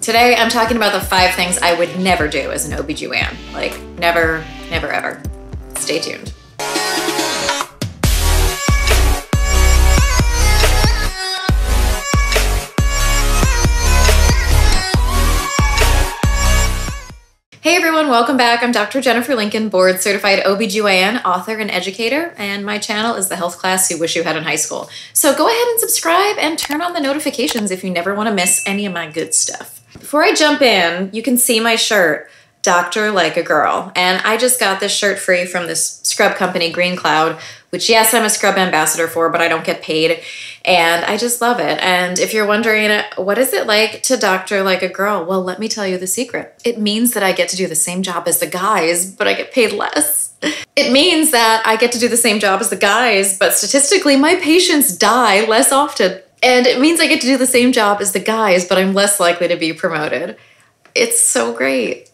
Today, I'm talking about the 5 things I would never do as an OBGYN. Like, never, never, ever. Stay tuned. Hey everyone, welcome back. I'm Dr. Jennifer Lincoln, board-certified OBGYN, author and educator, and my channel is the health class you wish you had in high school. So go ahead and subscribe and turn on the notifications if you never want to miss any of my good stuff. Before I jump in, you can see my shirt, Doctor Like a Girl, and I just got this shirt free from this scrub company, Green Cloud, which yes, I'm a scrub ambassador for, but I don't get paid, and I just love it. And if you're wondering, what is it like to doctor like a girl? Well, let me tell you the secret. It means that I get to do the same job as the guys, but I get paid less. It means that I get to do the same job as the guys, but statistically, my patients die less often. And it means I get to do the same job as the guys, but I'm less likely to be promoted. It's so great.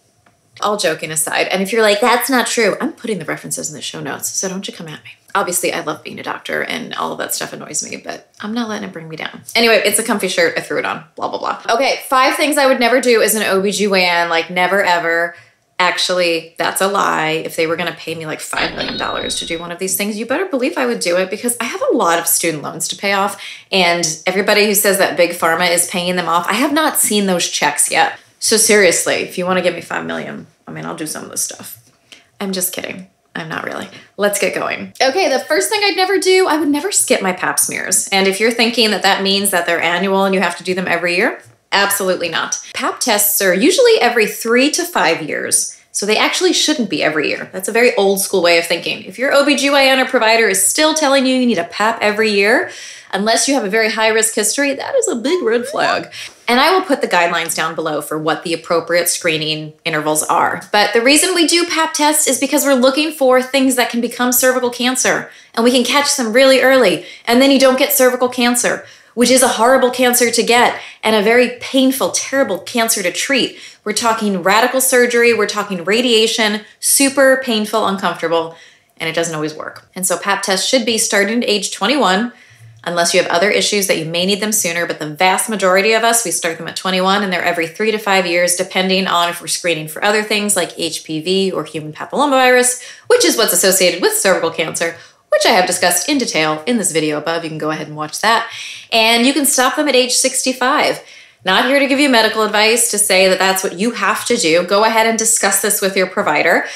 All joking aside, and if you're like, that's not true, I'm putting the references in the show notes, so don't you come at me. Obviously, I love being a doctor, and all of that stuff annoys me, but I'm not letting it bring me down. Anyway, it's a comfy shirt. I threw it on, blah, blah, blah. Okay, 5 things I would never do as an OBGYN, like never, ever. Actually, that's a lie. If they were gonna pay me like $5 million to do one of these things, you better believe I would do it because I have a lot of student loans to pay off, and everybody who says that Big Pharma is paying them off, I have not seen those checks yet. So seriously, if you wanna give me $5 million, I mean, I'll do some of this stuff. I'm just kidding. I'm not really. Let's get going. Okay, the first thing I'd never do, I would never skip my pap smears. And if you're thinking that that means that they're annual and you have to do them every year, absolutely not. Pap tests are usually every 3 to 5 years. So they actually shouldn't be every year. That's a very old school way of thinking. If your OBGYN or provider is still telling you you need a pap every year, unless you have a very high risk history, that is a big red flag. And I will put the guidelines down below for what the appropriate screening intervals are. But the reason we do pap tests is because we're looking for things that can become cervical cancer, and we can catch them really early, and then you don't get cervical cancer, which is a horrible cancer to get and a very painful, terrible cancer to treat. We're talking radical surgery, we're talking radiation, super painful, uncomfortable, and it doesn't always work. And so pap tests should be starting at age 21, unless you have other issues that you may need them sooner, but the vast majority of us, we start them at 21 and they're every 3 to 5 years, depending on if we're screening for other things like HPV or human papillomavirus, which is what's associated with cervical cancer, which I have discussed in detail in this video above. You can go ahead and watch that. And you can stop them at age 65. Not here to give you medical advice to say that that's what you have to do. Go ahead and discuss this with your provider.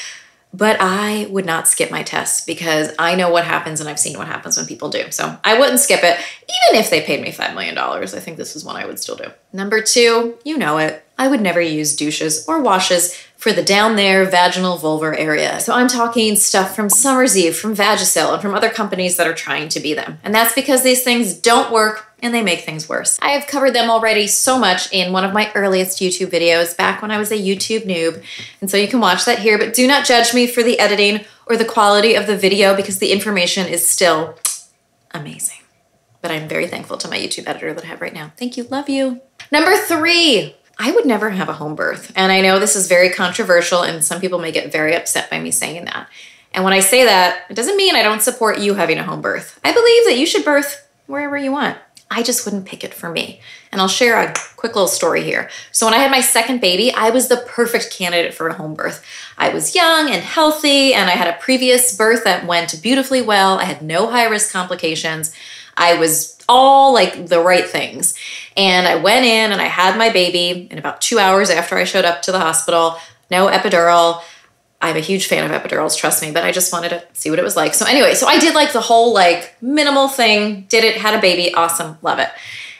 But I would not skip my tests because I know what happens and I've seen what happens when people do. So I wouldn't skip it, even if they paid me $5 million. I think this is one I would still do. Number 2, you know it. I would never use douches or washes for the down there vaginal vulvar area. So I'm talking stuff from Summer's Eve, from Vagisil, and from other companies that are trying to be them. And that's because these things don't work and they make things worse. I have covered them already so much in one of my earliest YouTube videos back when I was a YouTube noob. And so you can watch that here, but do not judge me for the editing or the quality of the video because the information is still amazing. But I'm very thankful to my YouTube editor that I have right now. Thank you, love you. Number 3. I would never have a home birth. And I know this is very controversial and some people may get very upset by me saying that. And when I say that, it doesn't mean I don't support you having a home birth. I believe that you should birth wherever you want. I just wouldn't pick it for me. And I'll share a quick little story here. So when I had my second baby, I was the perfect candidate for a home birth. I was young and healthy, and I had a previous birth that went beautifully well. I had no high-risk complications. I was all like the right things. And I went in and I had my baby in about 2 hours after I showed up to the hospital. No epidural. I'm a huge fan of epidurals, trust me, but I just wanted to see what it was like. So anyway, so I did like the whole like minimal thing, did it, had a baby, awesome, love it.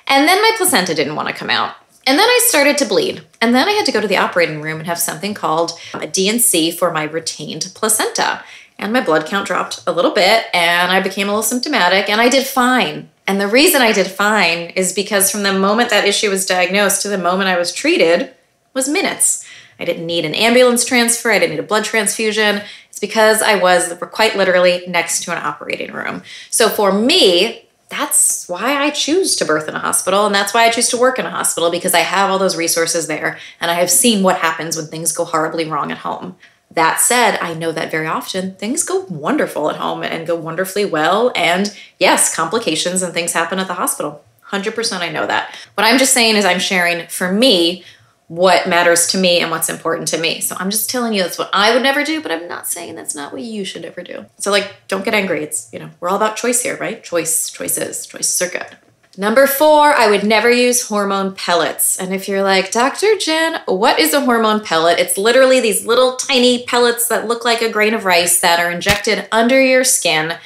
And then my placenta didn't want to come out. And then I started to bleed. And then I had to go to the operating room and have something called a D&C for my retained placenta. And my blood count dropped a little bit and I became a little symptomatic and I did fine. And the reason I did fine is because from the moment that issue was diagnosed to the moment I was treated was minutes. I didn't need an ambulance transfer. I didn't need a blood transfusion. It's because I was quite literally next to an operating room. So for me, that's why I choose to birth in a hospital, and that's why I choose to work in a hospital, because I have all those resources there, and I have seen what happens when things go horribly wrong at home. That said, I know that very often things go wonderful at home and go wonderfully well, and yes, complications and things happen at the hospital. 100% I know that. What I'm just saying is I'm sharing, for me, what matters to me and what's important to me. So I'm just telling you that's what I would never do, but I'm not saying that's not what you should ever do. So like, don't get angry. It's, you know, we're all about choice here, right? Choices are good. Number 4, I would never use hormone pellets. And if you're like, Dr. Jen, what is a hormone pellet? It's literally these little tiny pellets that look like a grain of rice that are injected under your skin,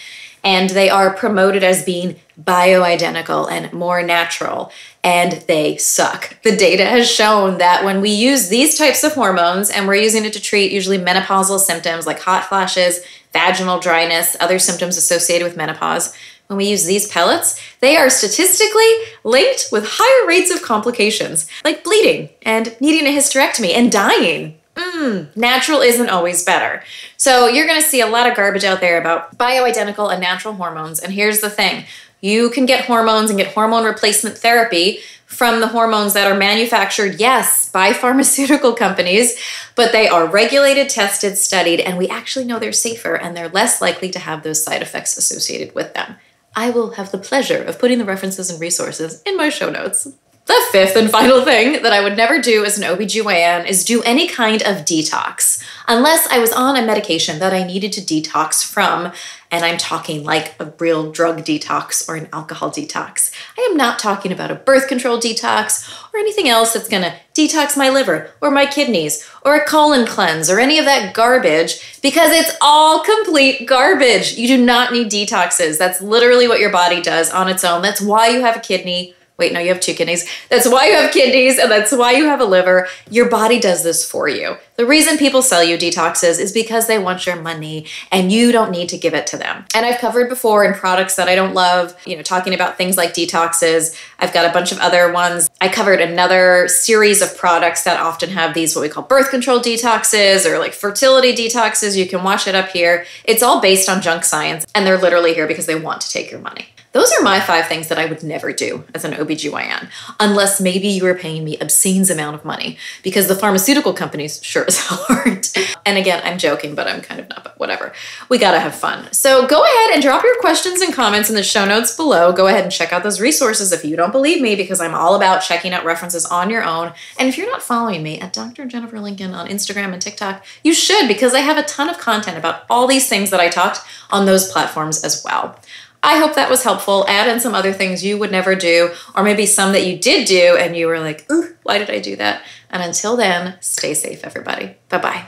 and they are promoted as being bioidentical and more natural, and they suck. The data has shown that when we use these types of hormones, and we're using it to treat usually menopausal symptoms like hot flashes, vaginal dryness, other symptoms associated with menopause, when we use these pellets, they are statistically linked with higher rates of complications, like bleeding and needing a hysterectomy and dying. Natural isn't always better. So you're gonna see a lot of garbage out there about bioidentical and natural hormones. And here's the thing, you can get hormones and get hormone replacement therapy from the hormones that are manufactured, yes, by pharmaceutical companies, but they are regulated, tested, studied, and we actually know they're safer and they're less likely to have those side effects associated with them. I will have the pleasure of putting the references and resources in my show notes. The 5th and final thing that I would never do as an OBGYN is do any kind of detox, unless I was on a medication that I needed to detox from, and I'm talking like a real drug detox or an alcohol detox. I am not talking about a birth control detox or anything else that's gonna detox my liver or my kidneys or a colon cleanse or any of that garbage, because it's all complete garbage. You do not need detoxes. That's literally what your body does on its own. That's why you have a kidney. Wait, no, you have 2 kidneys. That's why you have kidneys, and that's why you have a liver. Your body does this for you. The reason people sell you detoxes is because they want your money, and you don't need to give it to them. And I've covered before in products that I don't love, you know, talking about things like detoxes. I've got a bunch of other ones. I covered another series of products that often have these, what we call birth control detoxes or like fertility detoxes. You can watch it up here. It's all based on junk science, and they're literally here because they want to take your money. Those are my 5 things that I would never do as an OBGYN, unless maybe you were paying me obscene amount of money, because the pharmaceutical companies sure as hell aren't. And again, I'm joking, but I'm kind of not, but whatever. We gotta have fun. So go ahead and drop your questions and comments in the show notes below. Go ahead and check out those resources if you don't believe me, because I'm all about checking out references on your own. And if you're not following me at Dr. Jennifer Lincoln on Instagram and TikTok, you should, because I have a ton of content about all these things that I talked on those platforms as well. I hope that was helpful. Add in some other things you would never do, or maybe some that you did do and you were like, ooh, why did I do that? And until then, stay safe, everybody. Bye-bye.